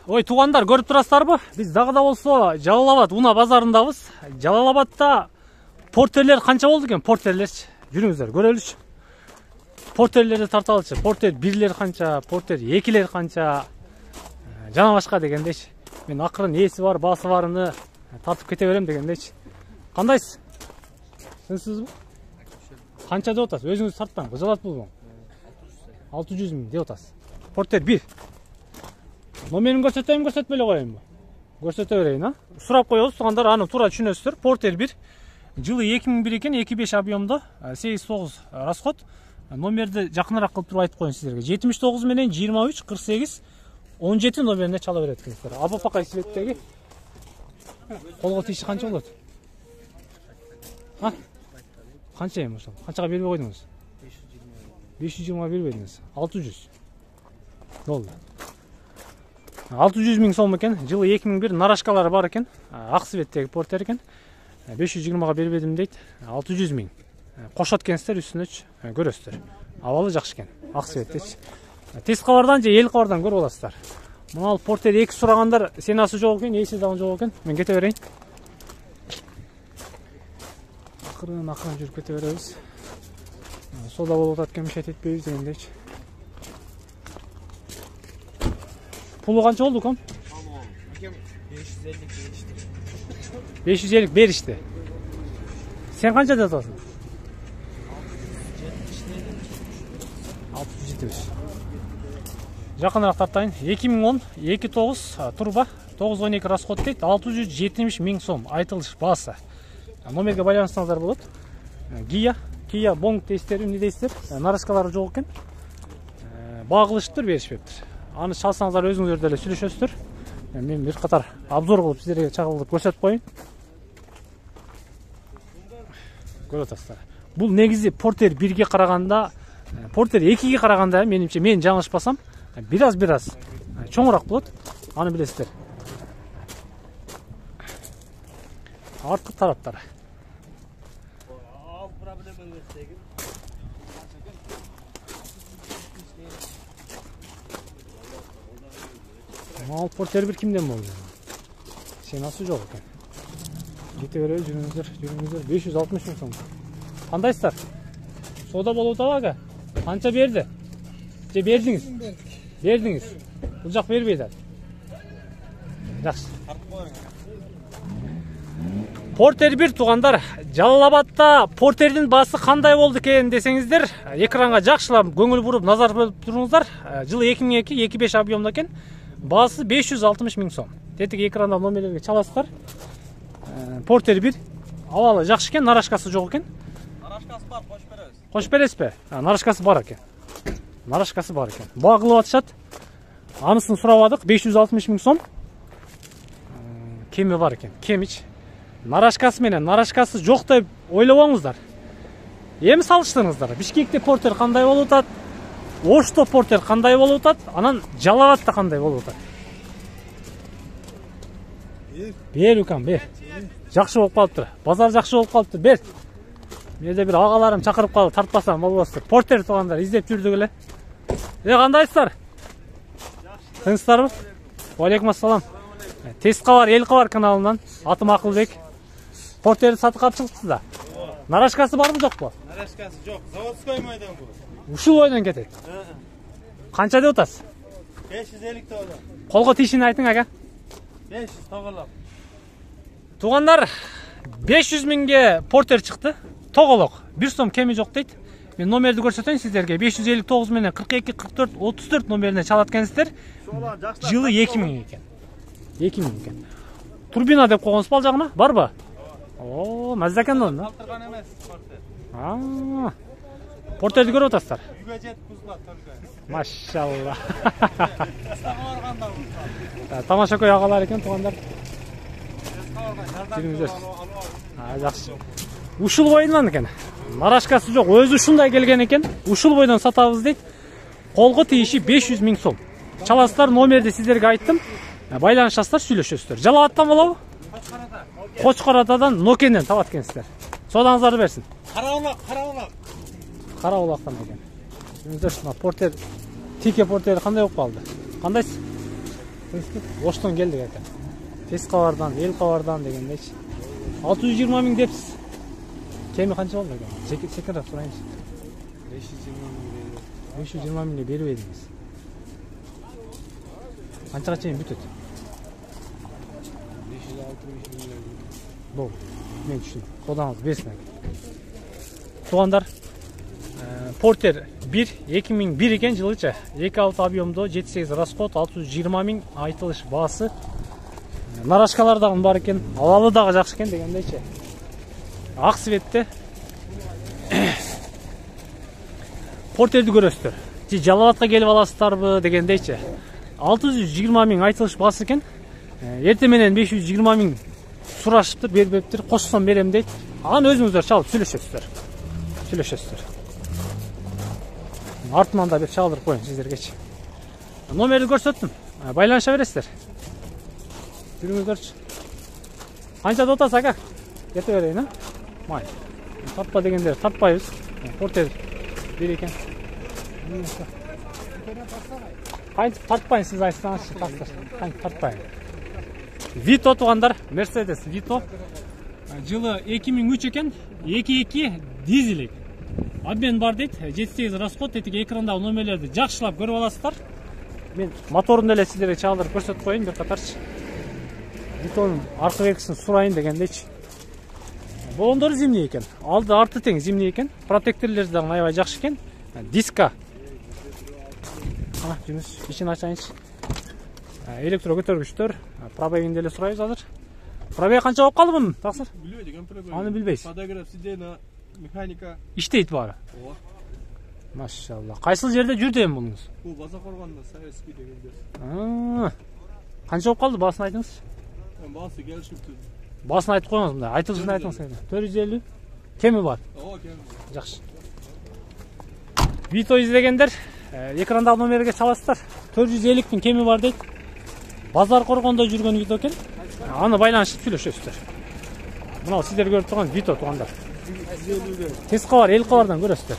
Ой, туугандар, көрүп турасыздарбы? Биз дагы да болсо Жалал Абад Уна базарындабыз. Жалал Абадта портерлер канча болду экен? Портерлерчи. Жүрүңүздөр, көрөлүчү. Портерлерди тарталычы. Портер 1лер канча, портер 2лер канча. Жана башка дегендейчи. Мен акырын ээси бар, баасы барыны тартып кете берем дегендейчи. Кандайсыз? Сынсызбы? Канча деп атасыз? Өзүңүз тарттан, кыжалат булбуң. 600 миң деп атасыз. Портер 1. Номерин көрсөтөйүн, көрсөтпөй эле коеюнбу? Көрсөтө берейин, а? Сурап коебуз, туугандар, аны туура түшүнөсүздөр. Портер 1. Жылы 2001 экен, 2.5 объемдо, 8.9 расход. Номерди жакыныраак кылып туруп айтып коеюн сиздерге. 79 менен 23 48 17 номерине чала берет экенсиздер. Абапакай светтеги. Колго тийиши канча болот? А? Канча эми ошол? Канчага бербей койдуңуз? 520 бербедиңиз. 600. Болду. 600 миң сом экен. Жылы 2001 нарашкалары бар экен. Ак светтеги портер экен. 520га бербедим дейт. 600 миң. Кошот экенсиздер, үстүнөчү көрөсүздөр. Абалы жакшы экен. Ак светтечи. Тез кабардан же эл кабардан көрүп аласыздар. Мына портер 2 сурагандар сенасы жок экен, ээси дагы жок экен. Мен кете берейин. Акырын жүрүп кете беребиз. Сода болуп атат, кемишет этпейбиз дегендейчи. Пулу канча болду ком? 550 беришти. Сен канча деп атасың? 670. Жакыныраак тартайын. 2010 2.9 турба 9.12 расход дейт. 670 миң сом айтылыш баасы. Номерге байланышсаңыздар болот. Kia Bong дейсиздер, эмне дейсиздер? Нарашкалары жок экен. Багылыштыр, беришпептир. Аны чалсаңыздар өзүңүздөр деле сүйлөшөсүздөр. Мен бир катар обзор кылып сиздерге чагылдырып көрсөтүп коеюн. Көрүп атасыздар. Бул негизи портер 1ге караганда, портер 2ге караганда менимче, мен жаңылышпасам, бир аз чоңураак болот. Аны билесиздер. Арткы тараптары. Ал портер 1 кимден болду? Сенасы жок экен. Кете беребиз, жүрүңүздөр. 560 миң сом. Кандайсыздар? Сода болуп атабы? Канча берди? Же бердиңиз? Бердиңиз. Бул жак бербейт ал. Жакшы. Портер 1 туугандар, Жалал Абадта портердин баасы кандай болду экен десеңиздер, экранга жакшылап көңүл буруп назар бөлүп туруңуздар. Жылы 2002 2.5 объемдо экен. Баасы 560 миң сом. Тетик экранда номерлерге чаласыздар. Портер 1 абалы жакшы экен, нарашкасы жок экен. Нарашкасы бар, кош беребиз. Кош бересизби? Нарашкасы бар экен. Нарашкасы бар экен. Багылып атышат. Анысын сурабадык, 560 миң сом. Кеми бар экен, кемич. Нарашкасы менен нарашкасы жок деп ойлобоңуздар. Эми салыштырыңыздар. Бишкекте портер кандай болуп атат? Ошто портер кандай болуп атат? Анан Жалал Абадта кандай болуп атат? Бер укам, бер. Жакшы болуп калыптыр. Базар жакшы болуп калыптыр. Бер. Менде бир агаларым чакырып калып тартпасам болбостур. Портер туугандар издеп жүрдүк эле. Кандайсыздар? Тынчсыздарбы? Алейкум ассалам. Тез кабар, эл кабар каналынан. Атым Акылбек. Портерди сатып алып чыгыпсыз да. Нарашкасы барбы жокпу? Нарашкасы жок. Заводской майдан бу. Ушул ойдон кетет. Канча деп атасыз? 550 төгөлөм. Колго тийишин айтың ака. 500 тоголок. Туугандар, 500 миңге портер чыкты. Тоголок. 1 сом кеми жок дейт. Мен номерди көрсөтөйүн сиздерге. 559 менен 42 44 34 номерине чалат экенсиздер. Жылы 2000 экен. 2000 экен. Турбина деп койгонсуз ал жагына? Барбы? О, мазда экен да. Калтырган эмес портер. Портерди көрүп атасыздар. Үйгө жетип бузулат только. Машалла. Барганда бузулат. Тамаша көй агалар экен туугандар. Жүрүңүздөр. Жакшы. Ушул бойдон экен. Нарашкасы жок, өзү ушундай келген экен. Ушул бойдон сатабыз дейт. Колго тийиши 500 миң сом. Чаласыздар, номерди сиздерге айттым. Байланышасыздар, сүйлөшөсүздөр. Жалал Абадтан болобу? Кочкоратадан, Нокенден табат экенсиздер. Содаңыздарды берсин. Карабулактан экен. Жүрүңүздөр, портер, тике портер кандай болуп калды? Кандайсыз? Оштон келдик экен. Тез кабардан, эл кабардан дегендейчи. 620 миң депсиз. Кеми канча болду экен? Секирап сурайынчы. 520 миңге берип едиңиз. Канчага чейин бүтөт? 560 миң. Бул мен түшүндүм. Кодаңыз берсин. Тугандар, Портер 1 2001 экен жылыча. 2.6 объемдо, 7.8 расход, 620 миң айтылыш баасы. Нарашкалар дагы бар экен, абалы дагы жакшы экен дегендейчи. Ак светте. Портерди көрөсүздөр. Же Жалалабадка келип аласыздарбы дегендейчи. 620 миң айтылыш баасы экен. Эртең менен 520 миң сурашыптыр, бербептир. Кошсом берем дейт. Аны өзүңүздөр чалып сүйлөшөсүздөр. Артынан да бир чалдырып коеюн сиздергечи. Номерди көрсөттүм. Байланыша бересиздер. Жүрүңүздөрчү. Канча деп атасыз ака? Кете берейин, а? Май. Тартпа дегендер тартпайбыз. Портер бир экен. Кантип тартпайын сиз айтсаңызчы, тастыр. Кантип тартпайын. Vito тугандар, Mercedes Vito. Жылы 2003 экен, 2.2 дизелик. Обмен бар дейт, 7.8 расход, этиги экрандагы номерлерди жакшылап көрүп аласыздар. Мен моторун эле сиздерге чалдырып көрсөтүп коеюн бир катарчы. Витонун аркы беркисин сурайын дегендейчи. Болондору зимний экен. Алды арты тең зимний экен. Протекторлери дагы аябай жакшы экен. Диска. Ана, жумуш, ишин ачайынчы. Электро көтөргүчтөр. Пробегинди эле сурайбыз азыр. Пробег канча болуп калды мунун? Таксыр? Билбейт экен пробег. Аны билбейсиз. Подогрев сиденья, механика. Иштейт баары. Ооба. Машалла. Кайсыл жерде жүрдү эми мунуңуз? Бул база коргондо Советский дегенде. Канча болуп калды? Баасын айтыңыз. Баасы келишиптир. Баасын айтып коюңуз мында. Айтылышын айтыңыз. 450. Кеми бар? Ооба, кем. Жакшы. Vito издегендер, экрандагы номерге чаласыздар. 450 миң кеми бар дейт. Базар коргондо жүргөн Vito экен. Аны байланышып сүйлөшөсүздөр. Мына сиздер көрүп турган Vito тугандар. Тез кабар, эл кабардан көрөсүздөр.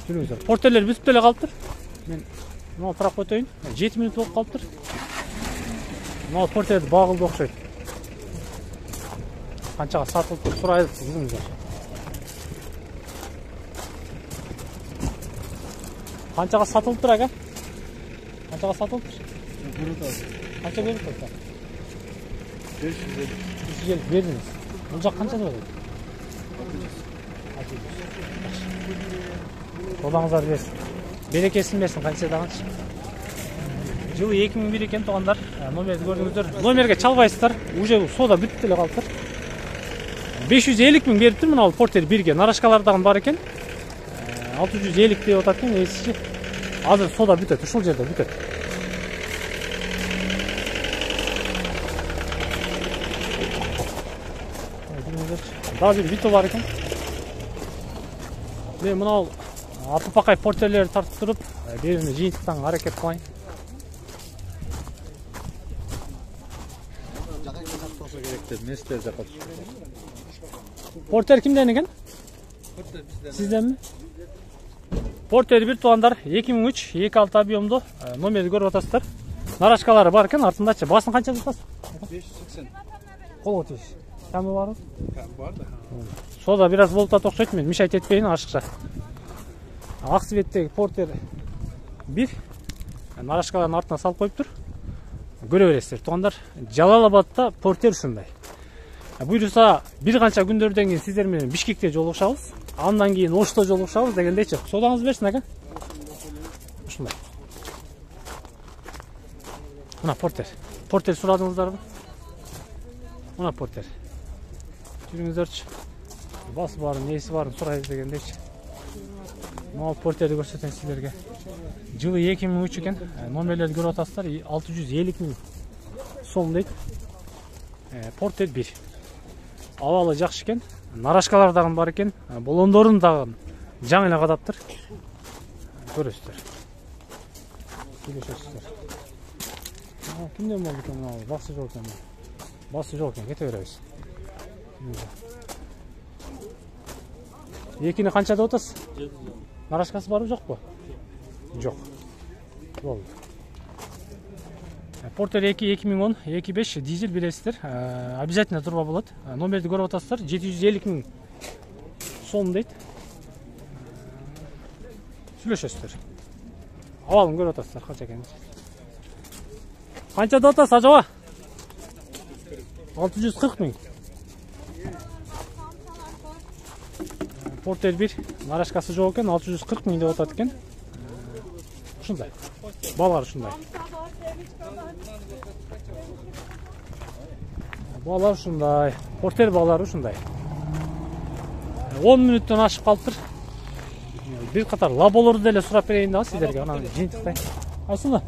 Жүрүңүздөр. Портерлер бүтүп эле калыптыр. Мен мына тарап өтөйүн. 7 минут болуп калыптыр. Мына портерди багылды окшойт. Канчага сатылып сурайбыз, жүрүңүздөр. Канчага сатылыптыр ака? Канчага сатылыптыр? Канча берип коюптар? 550 бердиңиз. Бул жак канча деп атат? Колаңыздар берсин. Берекесин берсин, канча дагынчы. Жылы 2001 экен тугандар. Номерди көрдүңүздөр. Номерге чалбайсыздар. Уже сода бүтүп эле калыптыр. 550 миң бериптир мына Портер 1ге. Нарашкалар дагы бар экен. 650 деп атат экен, эсичи. Азыр сода бүтөт, ушул жерде бүтөт. Дагы бир Vito бар экен. Мен мына аппакай портерлерди тартып туруп, биrini жыйынтыктан аракет кылайын. Портер кимден экен? Сизденби? Портер бир тугандар 2003 2.6 объемдо номерди көрүп атасыздар. Нарашкалары бар экен, артындачы. Баасын канча деп атасыз? 580. Колго тийиш. Камы барбы? Бар да. Сода бир аз болуп атат окшойт, мен мишайт этпейин ашыкча. Ак светтеги Портер 1 нарашкалардын артына салып коюптур. Көрө бересиздер тугандар. Жалалабадта Портер ушундай. Буйруса бир канча күндөрдөн кийин сиздер менен Бишкекте жолугушабыз. Андан кийин Ошто жолугушабыз дегендейчи. Содаңыз берсин ака. Ушундай. Мына Портер. Портер сурадыңыздарбы? Мына Портер. Жүрүңүздөрчү. Басы барын, неси барын сурайбыз дегендейчи. Мына Портерди көрсөтөйүн сиздерге. Жылы 2003 экен. Номерлерди көрүп атасыздар. 650 миң сом дейт. Портер 1. Абалы жакшы экен. Нарашкалар дагы бар экен. Болондорун дагы жаңы эле кадаптыр. Көрөсүздөр. Сүйлөшөсүздөр. Кимден болду экен мына? Басы жок экен. Басы жок экен, кете беребиз. Экини канча деп атасыз? Нарашкасы барбы жокпу? Жок. Болду. Портер 2010 25 дизель бересіздер. Обязательно тұрба болады. Номерді көріп отасыздар. 750 000 сом дейді. Сүйлөшесіздер. Авалын көріп отасыздар. Қанша екенін. Қанша да отасы ажаба? 640 000. Портер 1 нарашкасы жоқ екен, 640 000 деп отады екен. Ушундай. Балар ушундай. Балар ушундай. Портер балар ушундай. 10 мүнөттөн ашып калыптыр. Бир катар лаболорду деле сурап берейин да сиздерге. Анан жыйынтыктай. Айсына.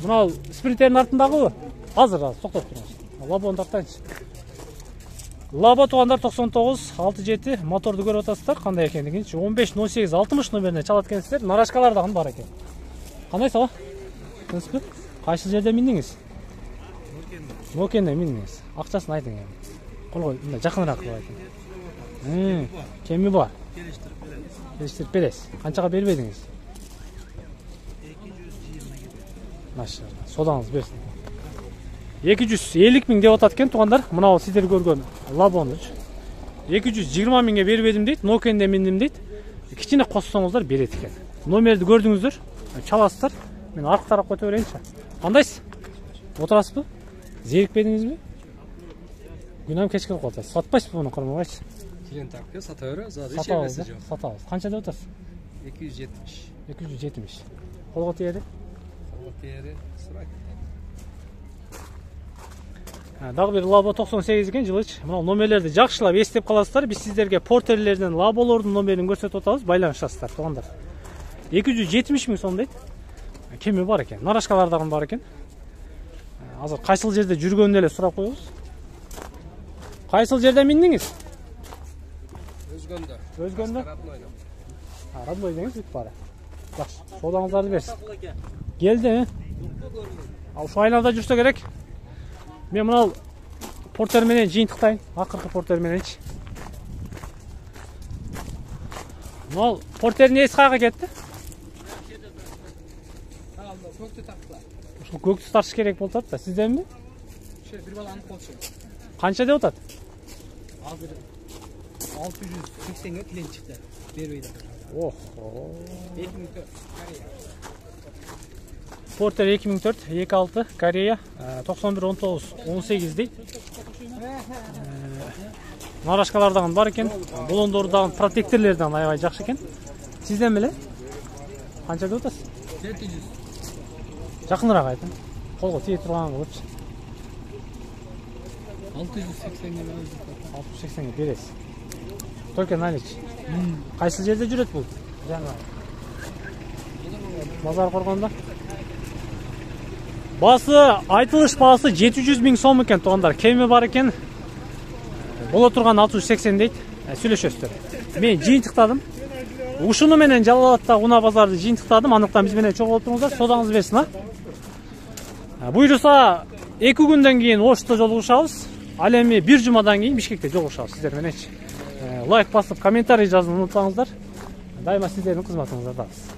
Мына спринтердин артындагы азыр токтоп туруңуз. Лабону тартайынчы. Лаба тугандар 99-67 моторду көрүп атасыздар, кандай экендигин. 15-18-60 номерине чалат экенсиздер. Нарашкалар дагы бар экен. Кандай саба? Түнүспү? Кайсы жерде миндиңиз? Нокенде миндиңиз. Акчасын айтың эми. Колго мындай жакыныраак кылып айтың. Кеми бар? Келиштирип бересиз. Канчага бербедиңиз? 220 000. Содаңыз берсин. 250 000 деп атат экен тугандар. Мына сиздер көргөн лабону 220 000ге бербедим дейт. Нокенде миндим дейт. Кичине коссоңуздар берет экен. Номерди көрдүңүздөр, чаласыздар. Мен аркы тарапка өтө берейинчи. Кандайсыз? Отурасызбы? Зерикпедиңизби? Күнөм кечке кылып атасыз. Сатпайсызбы буну, кармагайчы? Клиент акы сата бере, зады ичемеси жок. Сатабыз. Канча деп атасыз? 270. 270. Колго тиери? Колго тиери, сурайт. Дагы бир лабо 98 экен жылыч. Мына номерлерди жакшылап эстеп каласыздар. Биз сиздерге портерлерден лаболордун номерин көрсөтүп атабыз. Байланышасыздар тугандар. 270 000 сом дейт. Кеми бар экен. Нарашкалар дагы бар экен. Азыр кайсыл жерде жүргөнүн эле сурап коебуз. Кайсыл жерде миндиңиз? Өзгөндө. Өзгөндө? Родной деңиз бүт бары. Жакшы. Содаңыздарды берсин. Келди. Ал ушу айларда жүрсө керек. Мен мына портер менен жыйынтыктайын. Акыркы портер мененчи. Мына портердин эси каяка кетти? Көктү тактылар. Ушул көктү тартыш керек болуп атат да. Сизденби? Бир бала анып болчу. Канча деп атат? Азыр 680 ге клиент чыкты. Бербейди. Ох. 2004 Корея. Портер 2004 26 Корея 91-19-18 дейт. Нарашкалар дагы бар экен. Болондор дагы протекторлордон аябай жакшы экен. Сизден беле? Канча деп атасыз? 400. Жакыныраак айтың. Колго тие турган кылыпчы. 680 ге беребиз. 680 ге бересиз. Только наличие. Кайсы жерде жүрөт бул? Жана. Базар коргондо. Басы айтылыш баасы 700 000 сом экен тугандар. Кеми бар экен. Боло турган 680 дейт. Сүйлөшөсүздөр. Мен жыйынтыктадым. Ушуну менен Жалалабадтагы унаа базарды жыйынтыктадым. Андыктан биз менен чогуу болуңуздар. Содаңыз берсин, а. Буйруса 2 күндөн кийин Ошто жолугушабыз. Ал эми 1 жумадан кийин Бишкекте жолугушабыз сиздер мененчи. Лайк басып, комментарий жазууну унутпаңыздар. Дайыма сиздердин кызматыңыздардабыз.